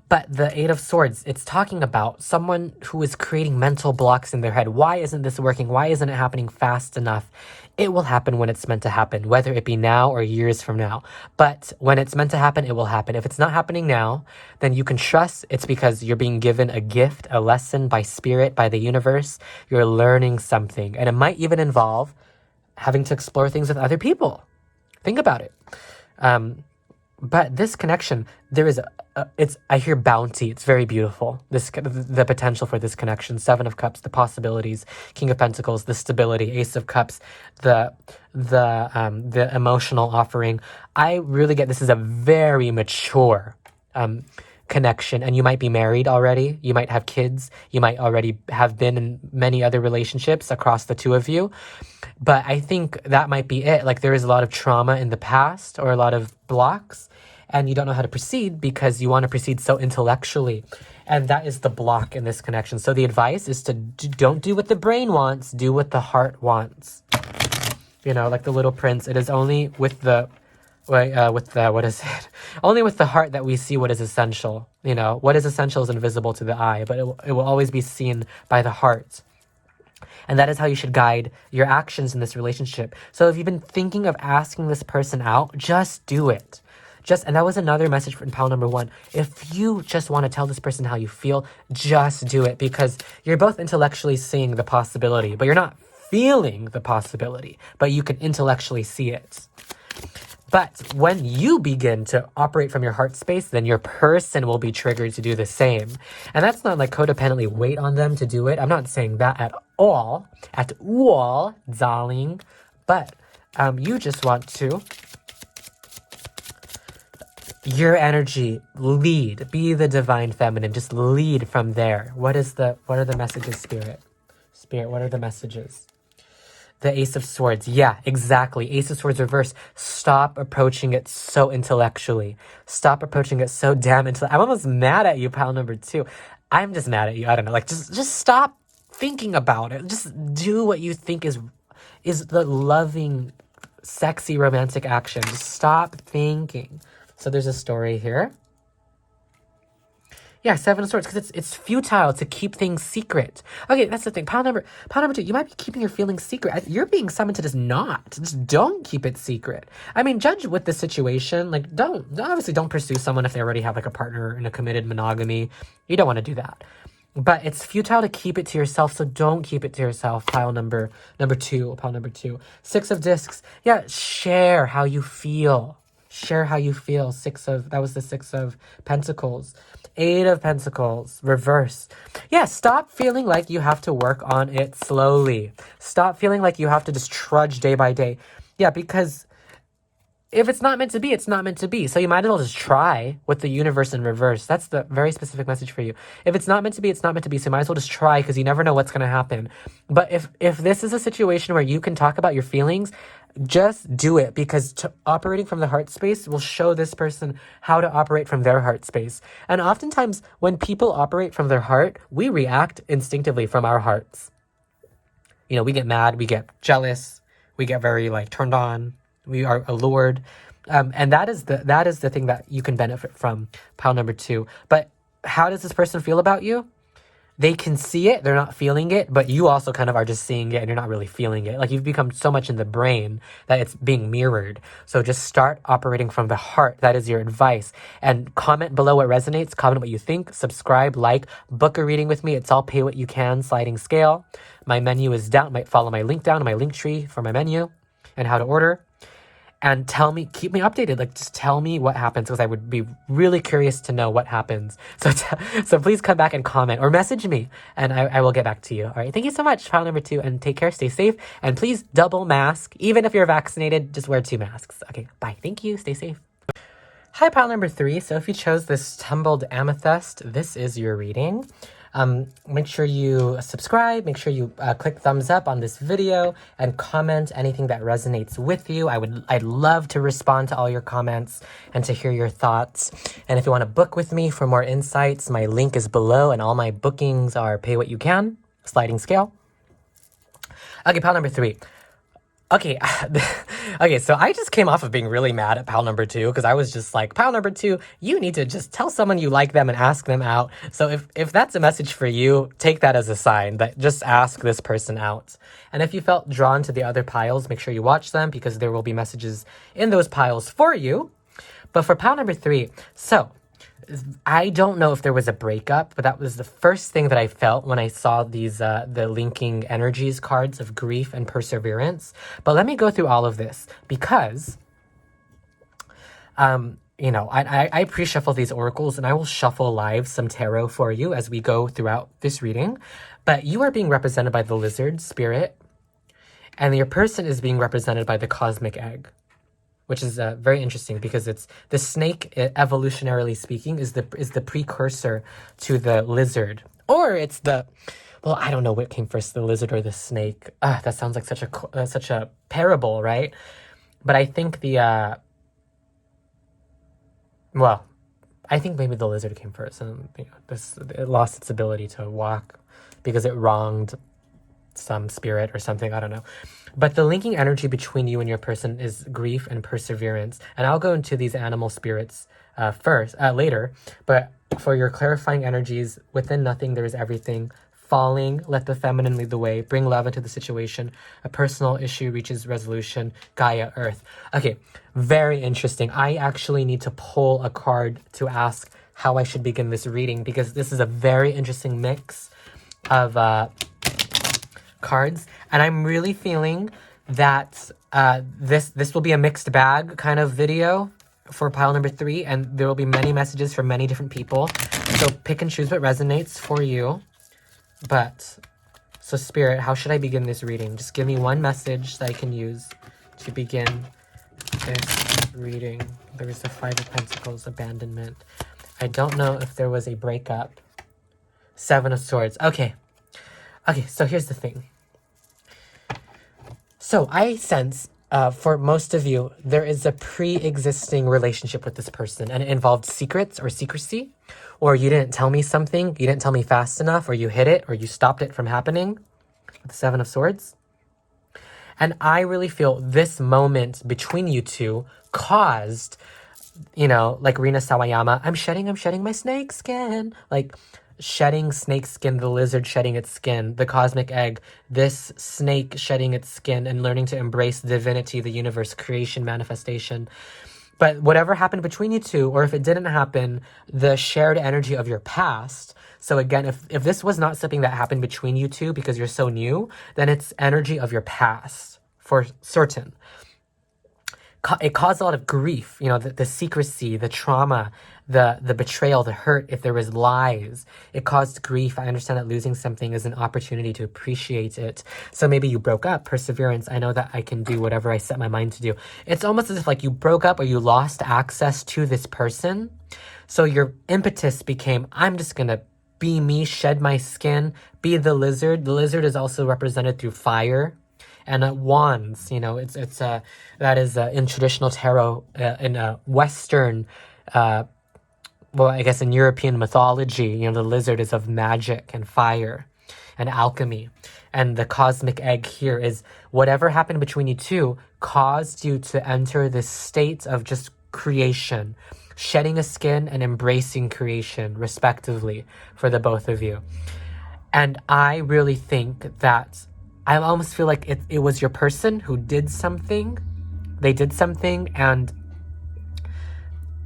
But the 8 of Swords, it's talking about someone who is creating mental blocks in their head. Why isn't this working? Why isn't it happening fast enough? It will happen when it's meant to happen, whether it be now or years from now. But when it's meant to happen, it will happen. If it's not happening now, then you can trust it's because you're being given a gift, a lesson by Spirit, by the universe. You're learning something. And it might even involve having to explore things with other people. Think about it. But this connection, there is I hear bounty. It's very beautiful. The potential for this connection. 7 of Cups, the possibilities. King of Pentacles, the stability. Ace of Cups, the emotional offering. I really get this is a very mature connection, and you might be married already. You might have kids. You might already have been in many other relationships across the 2 of you. But I think that might be it. Like, there is a lot of trauma in the past, or a lot of blocks, and you don't know how to proceed because you want to proceed so intellectually. And that is the block in this connection. So the advice is to don't do what the brain wants, do what the heart wants. You know, like the Little Prince, it is only with the what is it? Only with the heart that we see what is essential. You know, what is essential is invisible to the eye, but it will always be seen by the heart. And that is how you should guide your actions in this relationship. So if you've been thinking of asking this person out, just do it. And that was another message from pile number 1. If you just want to tell this person how you feel, just do it, because you're both intellectually seeing the possibility, but you're not feeling the possibility, but you can intellectually see it. But when you begin to operate from your heart space, then your person will be triggered to do the same. And that's not like codependently wait on them to do it. I'm not saying that at all, darling. But you just want to, your energy, lead, be the divine feminine, just lead from there. What are the messages, Spirit? Spirit, what are the messages? The Ace of Swords. Yeah, exactly. Ace of Swords reverse. Stop approaching it so intellectually. Stop approaching it so damn intellectually. I'm almost mad at you, pile number 2. I'm just mad at you. I don't know. Like, just stop thinking about it. Just do what you think is the loving, sexy, romantic action. Just stop thinking. So there's a story here. Yeah, 7 of Swords, because it's futile to keep things secret. Okay, that's the thing. Pile number 2, you might be keeping your feelings secret. You're being summoned to just don't keep it secret. I mean, judge with the situation. Like, obviously don't pursue someone if they already have like a partner in a committed monogamy. You don't want to do that. But it's futile to keep it to yourself, so don't keep it to yourself. Pile number 2. 6 of Discs. Yeah, share how you feel. Share how you feel. That was the 6 of Pentacles. 8 of Pentacles, reverse. Yeah, stop feeling like you have to work on it slowly. Stop feeling like you have to just trudge day by day. Yeah, because if it's not meant to be, it's not meant to be. So you might as well just try with the universe in reverse. That's the very specific message for you. If it's not meant to be, it's not meant to be. So you might as well just try, because you never know what's going to happen. But if this is a situation where you can talk about your feelings, just do it, because operating from the heart space will show this person how to operate from their heart space. And oftentimes when people operate from their heart, we react instinctively from our hearts. You know, we get mad, we get jealous, we get very like turned on. We are allured. And that is the thing that you can benefit from, pile number 2. But how does this person feel about you? They can see it, they're not feeling it, but you also kind of are just seeing it and you're not really feeling it. Like, you've become so much in the brain that it's being mirrored. So just start operating from the heart. That is your advice. And comment below what resonates, comment what you think, subscribe, like, book a reading with me. It's all pay what you can, sliding scale. My menu is down. Might follow my link down in my link tree for my menu and how to order. And tell me, keep me updated. Like, just tell me what happens, because I would be really curious to know what happens. So please come back and comment or message me, and I will get back to you. All right. Thank you so much, pile number 2, and take care. Stay safe. And please double mask. Even if you're vaccinated, just wear 2 masks. Okay. Bye. Thank you. Stay safe. Hi, pile number 3. So if you chose this tumbled amethyst, this is your reading. Make sure you subscribe, make sure you click thumbs up on this video, and comment anything that resonates with you. I'd love to respond to all your comments and to hear your thoughts. And if you want to book with me for more insights, my link is below, and all my bookings are pay what you can, sliding scale. Okay, pile number 3. Okay, okay, so I just came off of being really mad at pile number 2, because I was just like, pile number 2, you need to just tell someone you like them and ask them out. So if that's a message for you, take that as a sign that just ask this person out. And if you felt drawn to the other piles, make sure you watch them, because there will be messages in those piles for you. But for pile number 3, so I don't know if there was a breakup, but that was the first thing that I felt when I saw these the linking energies cards of grief and perseverance. But let me go through all of this, because you know, I pre-shuffle these oracles, and I will shuffle live some tarot for you as we go throughout this reading. But you are being represented by the lizard spirit, and your person is being represented by the cosmic egg, which is very interesting, because it's the snake, evolutionarily speaking, is the precursor to the lizard, or it's the, well, I don't know what came first, the lizard or the snake. That sounds like such a parable, right? But I think well, I think maybe the lizard came first, and you know, it lost its ability to walk because it wronged some spirit or something, I don't know. But the linking energy between you and your person is grief and perseverance. And I'll go into these animal spirits later. But for your clarifying energies, within nothing there is everything. Falling, let the feminine lead the way. Bring love into the situation. A personal issue reaches resolution. Gaia, Earth. Okay, very interesting. I actually need to pull a card to ask how I should begin this reading, because this is a very interesting mix of cards, and I'm really feeling that this will be a mixed bag kind of video for pile number 3, and there will be many messages from many different people, so pick and choose what resonates for you. But so Spirit, how should I begin this reading? Just give me one message that I can use to begin this reading. There was the 5 of Pentacles, abandonment. I don't know if there was a breakup. 7 of Swords. Okay, so here's the thing. So I sense, for most of you, there is a pre-existing relationship with this person, and it involved secrets or secrecy, or you didn't tell me something, you didn't tell me fast enough, or you hid it, or you stopped it from happening. The 7 of Swords. And I really feel this moment between you two caused, you know, like Rina Sawayama, I'm shedding my snake skin. Like, shedding snake skin, the lizard shedding its skin, the cosmic egg, this snake shedding its skin and learning to embrace divinity, the universe, creation, manifestation. But whatever happened between you two, or if it didn't happen, the shared energy of your past. So again, if this was not something that happened between you two because you're so new, then it's energy of your past for certain. It caused a lot of grief, you know, the secrecy, the trauma, the betrayal, the hurt, if there was lies. It caused grief. I understand that losing something is an opportunity to appreciate it. So maybe you broke up. Perseverance. I know that I can do whatever I set my mind to do. It's almost as if like you broke up or you lost access to this person. So your impetus became, I'm just going to be me, shed my skin, be the lizard. The lizard is also represented through fire. And wands, you know, that is in traditional tarot, in Western, well, I guess in European mythology, you know, the lizard is of magic and fire. and alchemy. And the cosmic egg here is whatever happened between you two caused you to enter this state of just creation, shedding a skin and embracing creation, respectively, for the both of you. And I really think that I almost feel like it was your person who did something. They did something, and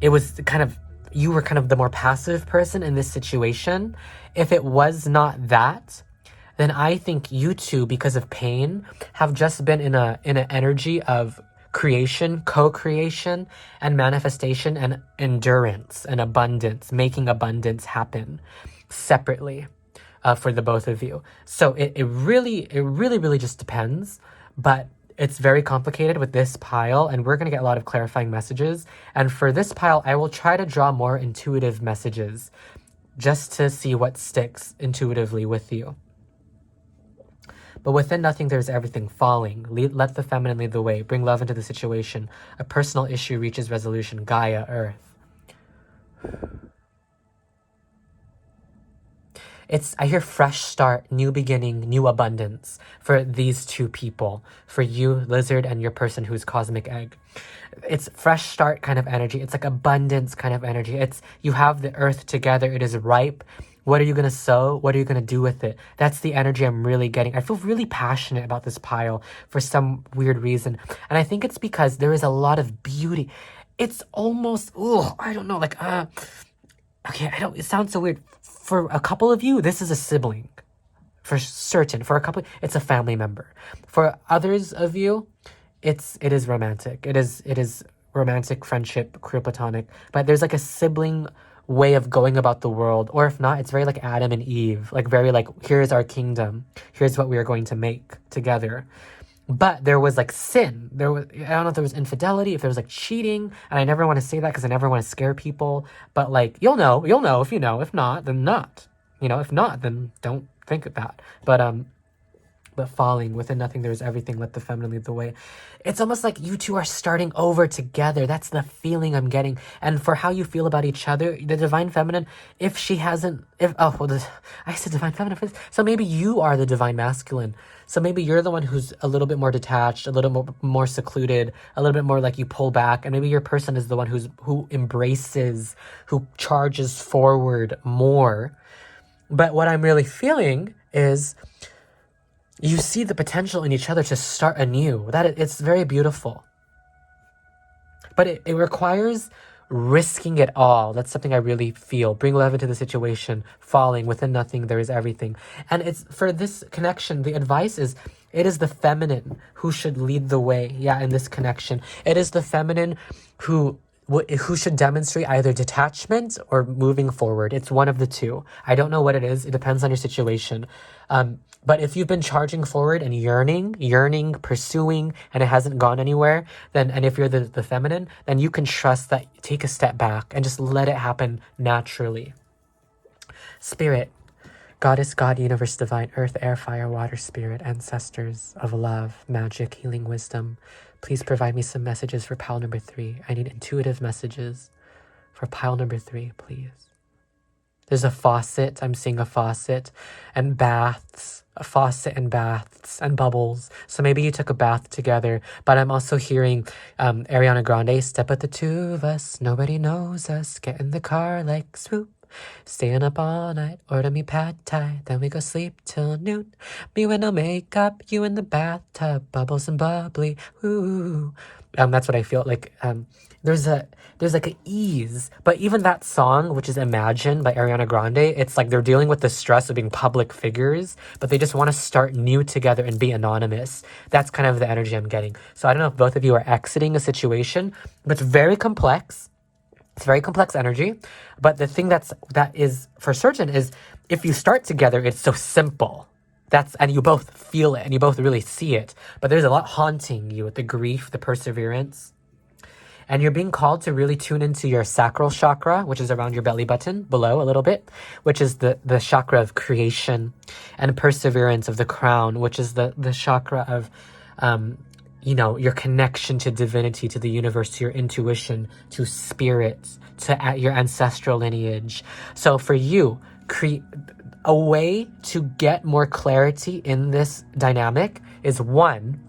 it was kind of, you were kind of the more passive person in this situation. If it was not that, then I think you two, because of pain, have just been in an energy of creation, co-creation, and manifestation, and endurance, and abundance, making abundance happen separately for the both of you. So it really just depends, but it's very complicated with this pile, and we're going to get a lot of clarifying messages. And for this pile, I will try to draw more intuitive messages just to see what sticks intuitively with you. But within nothing, there's everything. Falling. Let the feminine lead the way. Bring love into the situation. A personal issue reaches resolution. Gaia, Earth. I hear fresh start, new beginning, new abundance for these two people. For you, Lizard, and your person who's cosmic egg. It's fresh start kind of energy. It's like abundance kind of energy. It's, you have the earth together. It is ripe. What are you going to sow? What are you going to do with it? That's the energy I'm really getting. I feel really passionate about this pile for some weird reason. And I think it's because there is a lot of beauty. It's almost, I don't know, like, okay, it sounds so weird. For a couple of you, this is a sibling. For certain. For a couple, it's a family member. For others of you, it is romantic. It is romantic, friendship, queer platonic. But there's like a sibling way of going about the world. Or if not, it's very like Adam and Eve. Like very like, here's our kingdom. Here's what we are going to make together. But there was like sin. I don't know if there was infidelity, if there was like cheating. And I never want to say that because I never want to scare people. But like, you'll know if you know. If not, then not. If not, then don't think of that. But falling, within nothing there is everything, let the feminine lead the way. It's almost like you two are starting over together. That's the feeling I'm getting. And for how you feel about each other, the divine feminine, I said divine feminine first. So maybe you are the divine masculine. So maybe you're the one who's a little bit more detached, a little more secluded, a little bit more like you pull back. And maybe your person is the one who embraces, who charges forward more. But what I'm really feeling is you see the potential in each other to start anew. It's very beautiful. But it requires risking it all. That's something I really feel. Bring love into the situation. Falling, within nothing there is everything. And it's for this connection, the advice is, it is the feminine who should lead the way. Yeah, in this connection. It is the feminine who should demonstrate either detachment or moving forward. It's one of the two. I don't know what it is. It depends on your situation. But if you've been charging forward and yearning, pursuing, and it hasn't gone anywhere, and if you're the feminine, then you can trust that, take a step back and just let it happen naturally. Spirit, Goddess, God, Universe, Divine, Earth, Air, Fire, Water, Spirit, Ancestors of love, magic, healing, wisdom, please provide me some messages for pile number 3. I need intuitive messages for pile number 3, please. There's a faucet. I'm seeing a faucet and baths, a faucet and baths and bubbles. So maybe you took a bath together, but I'm also hearing Ariana Grande, step with the two of us. Nobody knows us. Get in the car like swoop. Staying up all night, order me pad thai, then we go sleep till noon. Me with no makeup, you in the bathtub, bubbles and bubbly, ooh. That's what I feel like. There's like an ease, but even that song, which is Imagine by Ariana Grande, it's like they're dealing with the stress of being public figures, but they just want to start new together and be anonymous. That's kind of the energy I'm getting. So I don't know if both of you are exiting a situation, but it's very complex. It's very complex energy, but the thing that is for certain is if you start together, it's so simple. And you both feel it and you both really see it, but there's a lot haunting you with the grief, the perseverance, and you're being called to really tune into your sacral chakra, which is around your belly button below a little bit, which is the chakra of creation, and perseverance of the crown, which is the chakra of, your connection to divinity, to the universe, to your intuition, to spirit, to your ancestral lineage. So for you, A way to get more clarity in this dynamic is, one,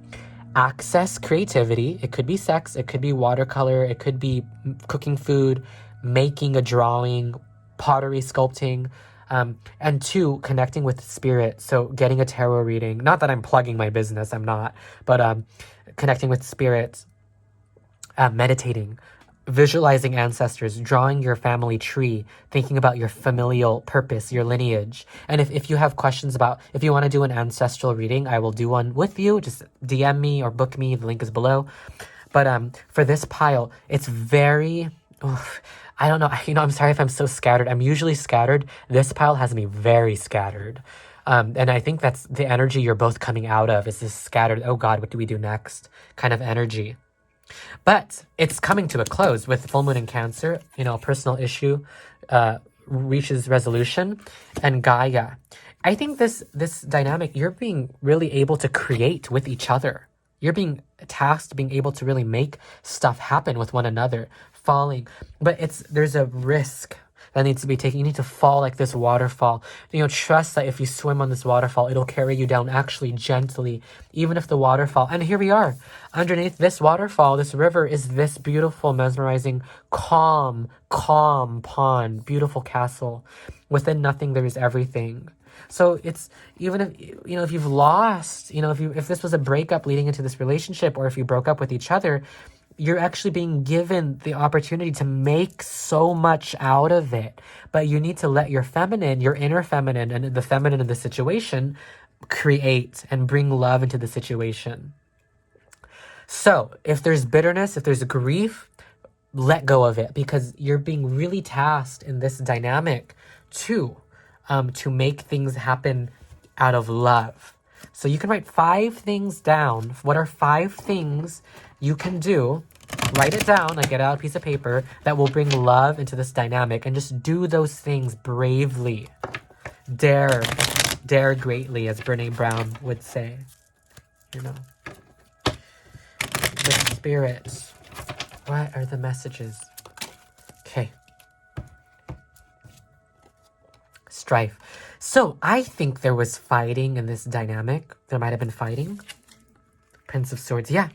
access creativity. It could be sex, it could be watercolor, it could be cooking food, making a drawing, pottery, sculpting, and two, connecting with spirit. So getting a tarot reading. Not that I'm plugging my business, I'm not, but connecting with spirit, meditating, visualizing ancestors, drawing your family tree, thinking about your familial purpose, your lineage. And if you have questions about, if you want to do an ancestral reading, I will do one with you. Just DM me or book me. The link is below. But for this pile, it's very, I don't know. I'm sorry if I'm so scattered. I'm usually scattered. This pile has me very scattered. And I think that's the energy you're both coming out of, is this scattered, oh God, what do we do next kind of energy. But it's coming to a close with full moon in Cancer. A personal issue reaches resolution, and Gaia. I think this dynamic, you're being really able to create with each other. You're being tasked, being able to really make stuff happen with one another, falling. But there's a risk that needs to be taken. You need to fall like this waterfall. Trust that if you swim on this waterfall, it'll carry you down actually gently, even if the waterfall. And here we are. Underneath this waterfall, this river, is this beautiful, mesmerizing, calm pond, beautiful castle. Within nothing, there is everything. So it's, even if you've lost, if this was a breakup leading into this relationship, or if you broke up with each other, you're actually being given the opportunity to make so much out of it. But you need to let your feminine, your inner feminine, and the feminine in the situation create and bring love into the situation. So if there's bitterness, if there's grief, let go of it, because you're being really tasked in this dynamic to make things happen out of love. So you can write 5 things down. What are 5 things you can do? Write it down, like get out a piece of paper, that will bring love into this dynamic, and just do those things bravely. Dare greatly, as Brene Brown would say. The spirit. What are the messages? Okay. Strife. So I think there was fighting in this dynamic. There might have been fighting. Prince of Swords, yeah.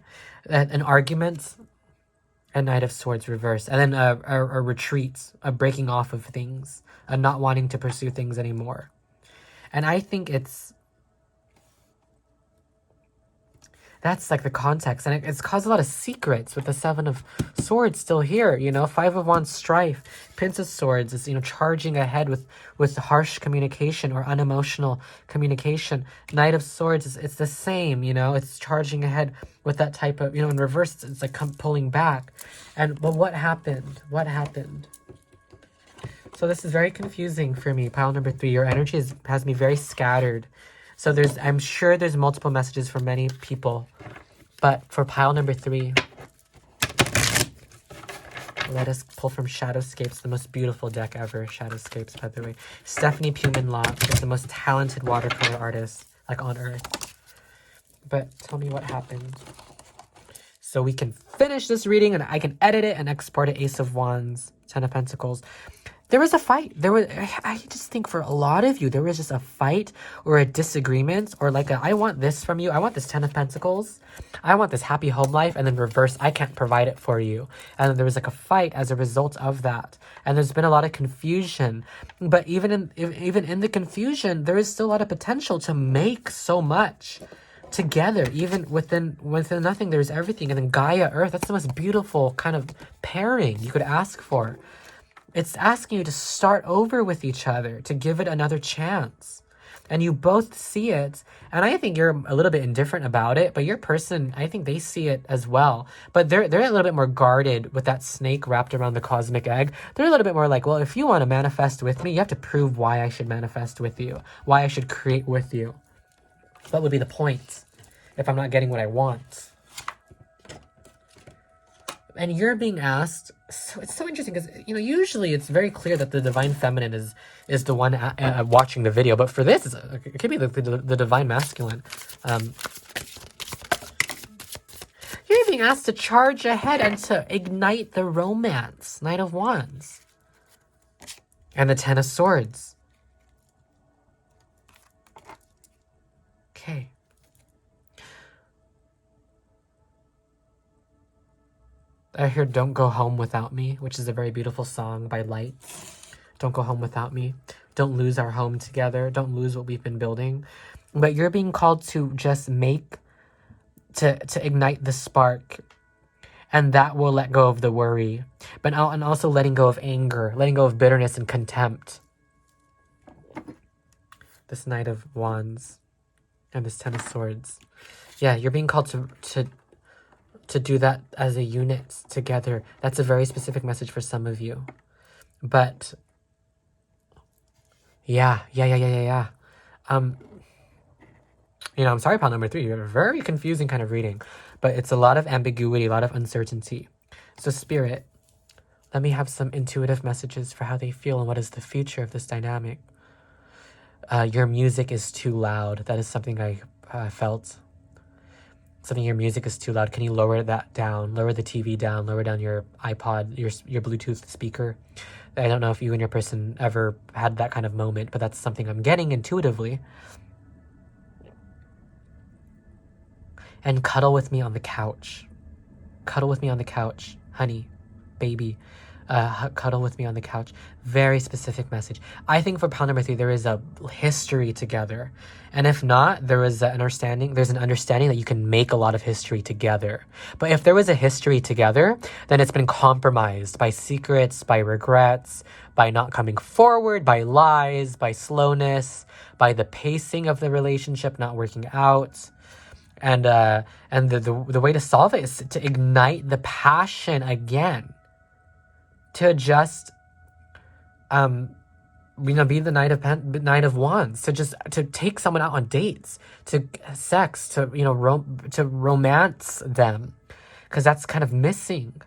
An argument. A Knight of Swords reverse. And then a retreat, a breaking off of things, a not wanting to pursue things anymore. And I think that's like the context. And it's caused a lot of secrets with the 7 of Swords still here, 5 of Wands, strife. Prince of Swords is, charging ahead with harsh communication or unemotional communication. Knight of Swords, it's the same, it's charging ahead with that type of, in reverse, it's like pulling back. But what happened? So this is very confusing for me. Pile number 3, your energy has me very scattered. So I'm sure there's multiple messages for many people. But for pile number 3, let us pull from Shadowscapes, the most beautiful deck ever. Shadowscapes, by the way. Stephanie Puman-Lott is the most talented watercolor artist, like, on earth. But tell me what happened. So we can finish this reading, and I can edit it and export it. Ace of Wands, 10 of Pentacles. There was a fight. I just think for a lot of you, there was just a fight or a disagreement, or like I want this from you. I want this 10 of Pentacles. I want this happy home life. And then reverse, I can't provide it for you. And then there was like a fight as a result of that. And there's been a lot of confusion. But even in the confusion, there is still a lot of potential to make so much together. Even within nothing, there's everything. And then Gaia, Earth, that's the most beautiful kind of pairing you could ask for. It's asking you to start over with each other, to give it another chance. And you both see it. And I think you're a little bit indifferent about it, but your person, I think they see it as well. But they're a little bit more guarded with that snake wrapped around the cosmic egg. They're a little bit more like, well, if you want to manifest with me, you have to prove why I should manifest with you, why I should create with you. That would be the point if I'm not getting what I want. And you're being asked, so it's so interesting because, usually it's very clear that the divine feminine is the one watching the video. But for this, it could be the divine masculine. You're being asked to charge ahead and to ignite the romance. Knight of Wands. And the 10 of Swords. okay. I hear Don't Go Home Without Me, which is a very beautiful song by Light. Don't go home without me. Don't lose our home together. Don't lose what we've been building. But you're being called to just to ignite the spark. And that will let go of the worry. But and also letting go of anger, letting go of bitterness and contempt. This Knight of Wands and this Ten of Swords. Yeah, you're being called to do that as a unit together. That's a very specific message for some of you. But yeah. I'm sorry, pile number 3. You're a very confusing kind of reading, but it's a lot of ambiguity, a lot of uncertainty. So Spirit, let me have some intuitive messages for how they feel and what is the future of this dynamic. Your music is too loud. That is something I felt. Your music is too loud. Can you lower that down? Lower the TV down. Lower down your iPod, your Bluetooth speaker. I don't know if you and your person ever had that kind of moment, but that's something I'm getting intuitively. And cuddle with me on the couch. Cuddle with me on the couch. Honey, baby. Cuddle with me on the couch. Very specific message. I think for pile number 3, there is a history together. And if not, there's an understanding that you can make a lot of history together. But if there was a history together, then it's been compromised by secrets, by regrets, by not coming forward, by lies, by slowness, by the pacing of the relationship not working out. And the way to solve it is to ignite the passion again. To just be the Knight of Wands, to take someone out on dates, to sex, to romance them, because that's kind of missing.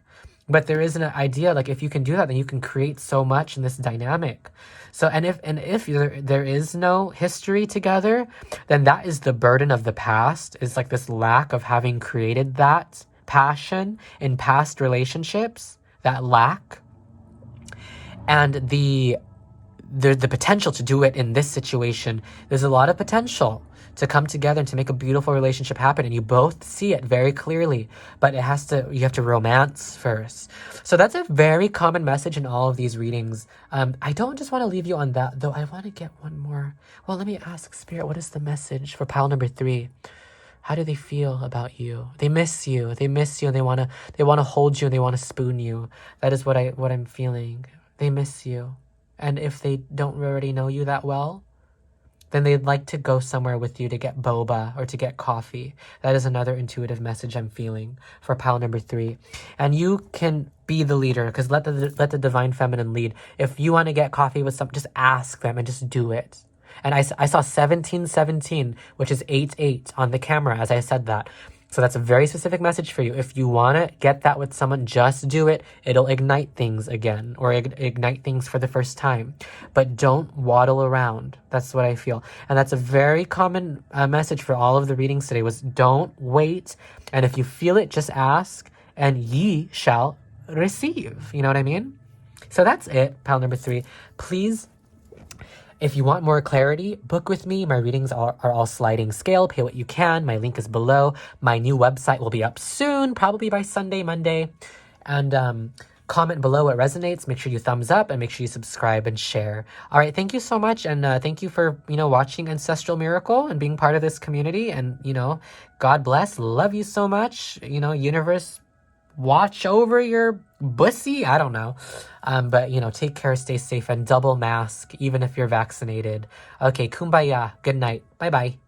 But there is an idea, like, if you can do that, then you can create so much in this dynamic. So, and if there is no history together, then that is the burden of the past. It's like this lack of having created that passion in past relationships, that lack. And the potential to do it in this situation, there's a lot of potential to come together and to make a beautiful relationship happen, and you both see it very clearly, but you have to romance first. So that's a very common message in all of these readings. I don't just want to leave you on that, though. I want to get one more. Well, let me ask Spirit, what is the message for pile number 3? How do they feel about you? They miss you. They miss you, and they want to hold you, and they want to spoon you. That is what I'm feeling. They miss you. And if they don't already know you that well, then they'd like to go somewhere with you to get boba or to get coffee. That is another intuitive message I'm feeling for pile number 3. And you can be the leader, because let the divine feminine lead. If you want to get coffee with just ask them and just do it. And I saw 1717, which is 88 on the camera as I said that. So that's a very specific message for you. If you want to get that with someone, just do it. It'll ignite things again, or ignite things for the first time. But don't waddle around. That's what I feel. And that's a very common message for all of the readings today, was don't wait. And if you feel it, just ask, and ye shall receive. You know what I mean? So that's it, pile number 3. Please, if you want more clarity, book with me. My readings are all sliding scale. Pay what you can. My link is below. My new website will be up soon, probably by Sunday, Monday. And comment below what resonates. Make sure you thumbs up, and make sure you subscribe and share. All right, thank you so much. And thank you for, watching Ancestral Miracle and being part of this community. And, God bless. Love you so much. Universe, watch over your bussy. I don't know. But, take care, stay safe, and double mask, even if you're vaccinated. Okay, kumbaya. Good night. Bye-bye.